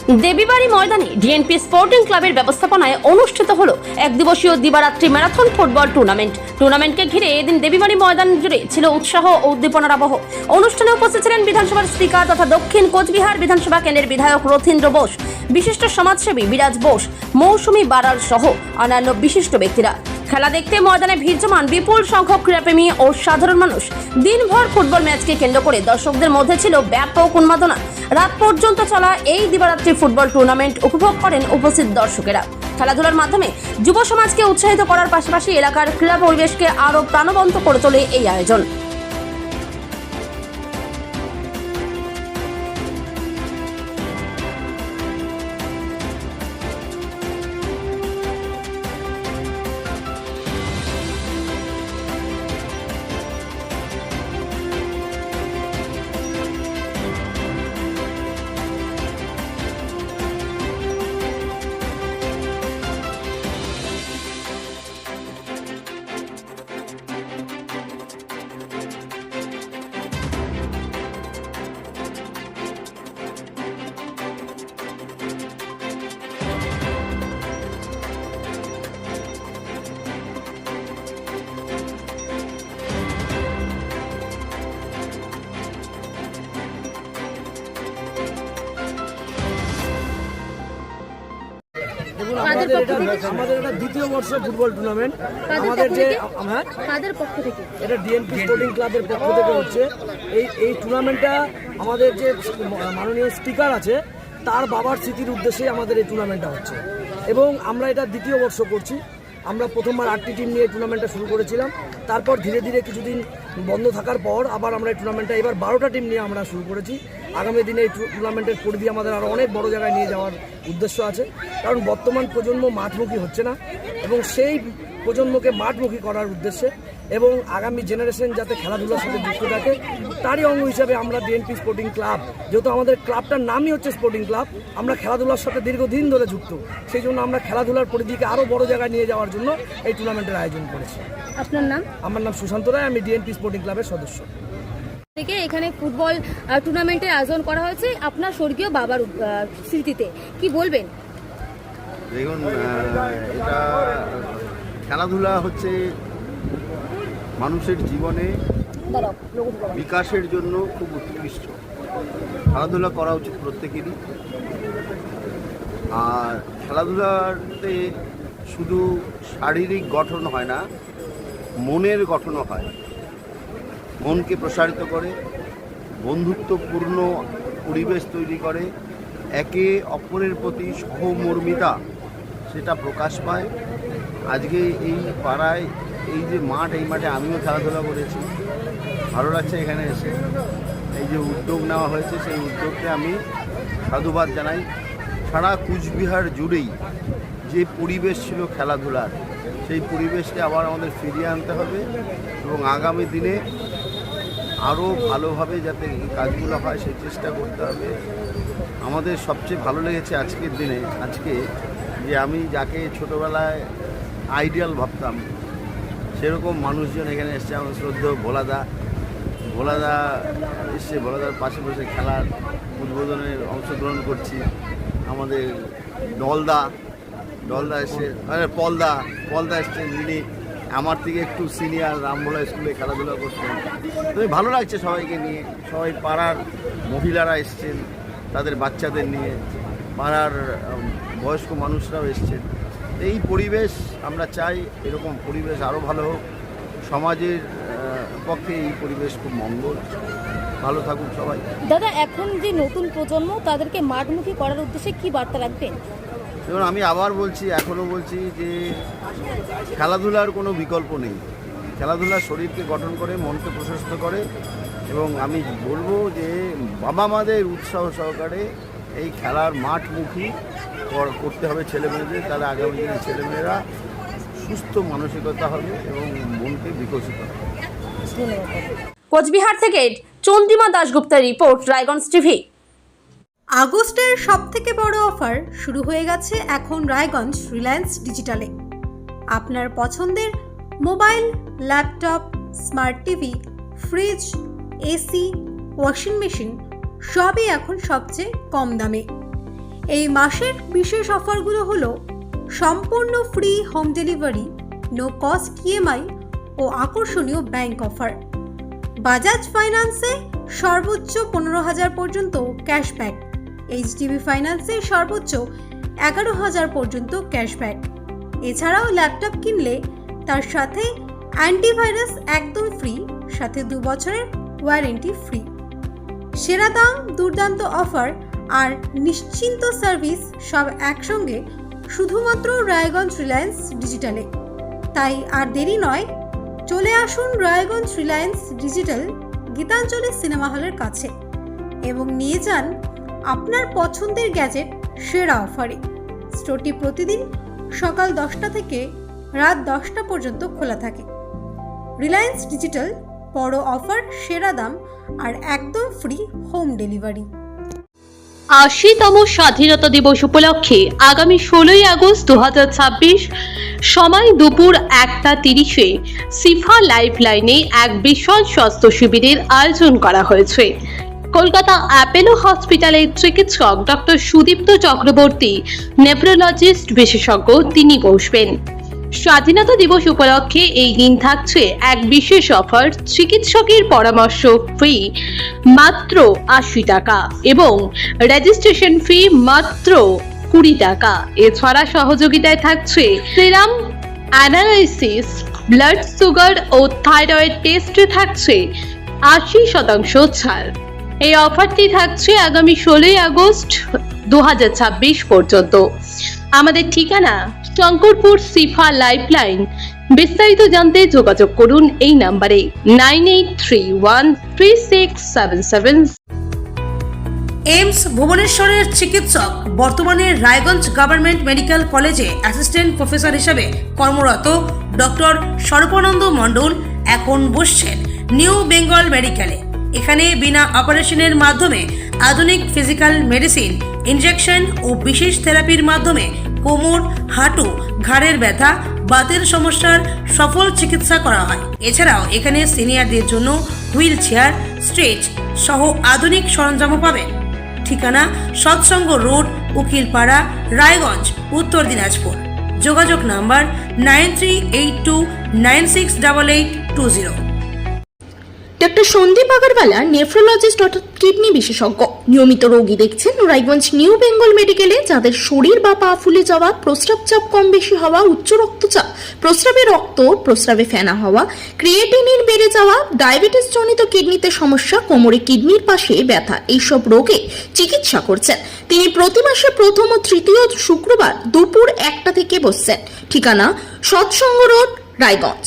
দেবীবাড়ি ময়দানে DNP sporting ক্লাবের ব্যবস্থাপনায় অনুষ্ঠিত হলো এক দিবসীয় দিবারাত্রি ম্যারাথন ফুটবল টুর্নামেন্টকে ঘিরে এদিন দেবীবাড়ি ময়দান জুড়ে ছিল উৎসাহ ও উদ্দীপনার আবহ। অনুষ্ঠানে উপস্থিত ছিলেন বিধানসভার স্পিকার তথা দক্ষিণ কোচবিহার বিধানসভা কেন্দ্রের বিধায়ক রথীন্দ্র বোস, বিশিষ্ট সমাজসেবী বিরাজ বোস, মৌসুমী বারাল সহ অন্যান্য বিশিষ্ট ব্যক্তিরা। খেলা দেখতে ময়দানে ভিড় জমান বিপুল সংখ্যক ক্রীড়াপ্রেমী ও সাধারণ মানুষ। দিনভর ফুটবল ম্যাচকে কেন্দ্র করে দর্শকদের মধ্যে ছিল ব্যাপক উন্মাদনা। রাত পর্যন্ত চলা এই দিবারাত্রি ফুটবল টুর্নামেন্ট উপভোগ করেন উপস্থিত দর্শকেরা। খেলাধুলার মাধ্যমে যুব সমাজকে উৎসাহিত করার পাশাপাশি এলাকার ক্রীড়া পরিবেশকে আরও প্রাণবন্ত করে তোলে এই আয়োজন। দেখুন, আমাদের এটা দ্বিতীয় বর্ষ ফুটবল টুর্নামেন্ট। আমাদের যে এটা ডিএনপি স্পোর্টিং ক্লাবের পক্ষ থেকে হচ্ছে। এই টুর্নামেন্টটা আমাদের যে মাননীয় স্পিকার আছে তার বাবার স্মৃতির উদ্দেশ্যে আমাদের এই টুর্নামেন্টটা হচ্ছে এবং আমরা এটা দ্বিতীয় বর্ষ করছি। আমরা প্রথমবার 8টি টিম নিয়ে টুর্নামেন্টটা শুরু করেছিলাম, তারপর ধীরে ধীরে কিছুদিন বন্ধ থাকার পর আবার আমরা এই টুর্নামেন্টটা এবার 12টা টিম নিয়ে আমরা শুরু করেছি। আগামী দিনে এই টুর্নামেন্টের পরিধি আমাদের আরও অনেক বড় জায়গায় নিয়ে যাওয়ার উদ্দেশ্য আছে, কারণ বর্তমান প্রজন্ম মাঠমুখী হচ্ছে না এবং সেই প্রজন্মকে মাঠমুখী করার উদ্দেশ্যে এবং আগামী জেনারেশন যাতে খেলাধুলার সাথে যুক্ত থাকে তারই অঙ্গ হিসাবে আমরা ডিএনপি স্পোর্টিং ক্লাব, যেহেতু আমাদের ক্লাবটার নামই হচ্ছে স্পোর্টিং ক্লাব, আমরা খেলাধুলার সাথে দীর্ঘদিন ধরে যুক্ত, সেই জন্য আমরা খেলাধুলার পরিধিকে আরও বড় জায়গায় নিয়ে যাওয়ার জন্য এই টুর্নামেন্টের আয়োজন করেছি। আপনার নাম? আমার নাম সুশান্ত রায়, আমি ডিএনপি স্পোর্টিং ক্লাবের সদস্য। থেকে এখানে ফুটবল টুর্নামেন্টের আয়োজন করা হয়েছে আপনার স্বর্গীয় বাবার স্মৃতিতে, কি বলবেন? দেখুন, এটা খেলাধুলা হচ্ছে মানুষের জীবনে বিকাশের জন্য খুব উৎকৃষ্ট। খেলাধুলা করা উচিত প্রত্যেকেরই। আর খেলাধুলাতে শুধু শারীরিক গঠন হয় না, মনের গঠনও হয়। মনকে প্রসারিত করে, বন্ধুত্বপূর্ণ পরিবেশ তৈরি করে, একে অপরের প্রতি সহমর্মিতা সেটা প্রকাশ পায়। আজকে এই পাড়ায় এই যে মাঠ, এই মাঠে আমিও খেলাধুলা করেছি, ভালো লাগছে এখানে এসে। এই যে উদ্যোগ নেওয়া হয়েছে সেই উদ্যোগকে আমি সাধুবাদ জানাই। সারা কুচবিহার জুড়েই যে পরিবেশ ছিল খেলাধুলার, সেই পরিবেশকে আবার আমাদের ফিরিয়ে আনতে হবে এবং আগামী দিনে আরও ভালোভাবে যাতে এই কাজগুলো হয় সেই চেষ্টা করতে হবে। আমাদের সবচেয়ে ভালো লেগেছে আজকের দিনে যে আমি যাকে ছোটোবেলায় আইডিয়াল ভাবতাম সেরকম মানুষজন এখানে এসছে। আমার শ্রদ্ধেয় ভোলাদা এসছে, ভোলাদার পাশে বসে খেলার উদ্বোধনের অংশগ্রহণ করছি। আমাদের দলদা এসছে, পলদা এসছে, যিনি আমার থেকে একটু সিনিয়র, রামভোলা স্কুলে খেলাধুলা করতেন। তো ভালো লাগছে সবাইকে নিয়ে। সবাই পাড়ার মহিলারা এসছেন তাদের বাচ্চাদের নিয়ে, পাড়ার বয়স্ক মানুষরাও এসছেন। এই পরিবেশ আমরা চাই, এরকম পরিবেশ আরও ভালো হোক। সমাজের পক্ষে এই পরিবেশ খুব মঙ্গল। ভালো থাকুক সবাই। দাদা, এখন যে নতুন প্রজন্ম তাদেরকে মাঠমুখী করার উদ্দেশ্যে কি বার্তা রাখবেন? যেমন আমি আবার বলছি, এখনও বলছি যে খেলাধুলার কোনো বিকল্প নেই। খেলাধুলা শরীরকে গঠন করে, মনকে প্রশস্ত করে এবং আমি বলবো যে বাবা মাদের উৎসাহ সহকারে এই খেলার মাঠমুখী করতে হবে ছেলেমেয়েদের। তাহলে আগামী দিনে ছেলেমেয়েরা সুস্থ মানসিকতা হবে এবং মনকে বিকশিত হবে। কোচবিহার থেকে চন্দ্রিমা দাশগুপ্তের রিপোর্ট, রায়গঞ্জ টিভি। আগস্টের সবথেকে বড় অফার শুরু হয়ে গেছে এখন রায়গঞ্জ রিলায়েন্স ডিজিটালে। আপনার পছন্দের mobile, laptop, smart TV, fridge, AC, washing machine সবই এখন সবচেয়ে কম দামে। এই মাসের বিশেষ অফারগুলো হলো সম্পূর্ণ free home delivery, no cost EMI ও আকর্ষণীয় ব্যাংক অফার। বাজাজ ফাইন্যান্সে সর্বোচ্চ 15,000 পর্যন্ত ক্যাশব্যাক, এইচডিবি ফাইন্যান্সে সর্বোচ্চ 11,000 পর্যন্ত ক্যাশব্যাক। এছাড়াও ল্যাপটপ কিনলে তার সাথে অ্যান্টিভাইরাস একদম ফ্রি, সাথে 2 বছরের ওয়ারেন্টি ফ্রি। সেরা দাম, দুর্দান্ত অফার আর নিশ্চিন্ত সার্ভিস সব একসঙ্গে শুধুমাত্র রায়গঞ্জ রিলায়েন্স ডিজিটালে। তাই আর দেরি নয়, চলে আসুন রায়গঞ্জ রিলায়েন্স ডিজিটাল গীতাঞ্জলি সিনেমা হলের কাছে এবং নিয়ে যান আপনার পছন্দের গ্যাজেট সেরা অফারে। স্টোরটি প্রতিদিন সকাল 10টা থেকে রাত 10টা পর্যন্ত খোলা থাকে। রিলায়েন্স ডিজিটাল, বড় অফার, সেরা দাম আর একদম ফ্রি হোম ডেলিভারি। 80তম স্বাধীনতা দিবস উপলক্ষে আগামী 16ই আগস্ট 2026 সময় দুপুর 1:30-এ সিফা লাইফলাইনে এক বিশাল স্বাস্থ্য শিবিরের আয়োজন করা হয়েছে। কলকাতা অ্যাপোলো হসপিটালের চিকিৎসক ডক্টর সুদীপ্ত চক্রবর্তী, নেফ্রোলজিস্ট বিশেষজ্ঞ, তিনি বসবেন। স্বাধীনতা দিবস উপলক্ষে এই দিন থাকছে এক বিশেষ অফার। চিকিৎসকের পরামর্শ ফি মাত্র 80 টাকা এবং রেজিস্ট্রেশন ফি মাত্র 20 টাকা। এছাড়া সহযোগিতায় থাকছে সিরাম অ্যানালাইসিস, ব্লাড সুগার ও থাইরয়েড টেস্টে থাকছে 80% ছাড়। এই অফারটি থাকছে আগামী 16ই আগস্ট 2026 পর্যন্ত। আমাদের ঠিকানা শঙ্করপুর সিফা লাইফলাইন। বিস্তারিত জানতে যোগাযোগ করুন এই নাম্বারে 98313677। এইমস ভুবনেশ্বরের চিকিৎসক, বর্তমানে রায়গঞ্জ গভর্নমেন্ট মেডিকেল কলেজে অ্যাসিস্ট্যান্ট প্রফেসর হিসেবে কর্মরত ডক্টর সর্বানন্দ মণ্ডল এখন বসছেন নিউ বেঙ্গল মেডিকেলে। এখানে বিনা অপারেশনের মাধ্যমে আধুনিক ফিজিক্যাল মেডিসিন, ইনজেকশন ও বিশেষ থেরাপির মাধ্যমে কোমর, হাঁটু, ঘাড়ের ব্যথা, বাতের সমস্যার সফল চিকিৎসা করা হয়। এছাড়াও এখানে সিনিয়রদের জন্য হুইল চেয়ার, স্ট্রেচ সহ আধুনিক সরঞ্জামও পাবেন। ঠিকানা সৎসঙ্গ রোড, উকিলপাড়া, রায়গঞ্জ, উত্তর দিনাজপুর। যোগাযোগ number 9382968820। Doctor Sandeep Agarwala, nephrologist অর্থাৎ কিডনি বিশেষজ্ঞ, নিয়মিত রোগী দেখছেন রায়গঞ্জ নিউ বেঙ্গল মেডিকেলে। যাদের শরীর বা পা ফুলে যাওয়া, প্রস্রাব চাপ কম বেশি হওয়া, উচ্চ রক্তচাপ, প্রস্রাবে রক্ত, প্রস্রাবে ফেনা হওয়া, ক্রিয়েটিনিন বেড়ে যাওয়া, ডায়াবেটিস জনিত কিডনিতে সমস্যা, কোমরে কিডনির পাশে ব্যথা, এইসব রোগে চিকিৎসা করছেন তিনি। প্রতি মাসে প্রথম ও তৃতীয় শুক্রবার দুপুর 1টা থেকে বসছেন। ঠিকানা সৎসঙ্গ রোড, রায়গঞ্জ।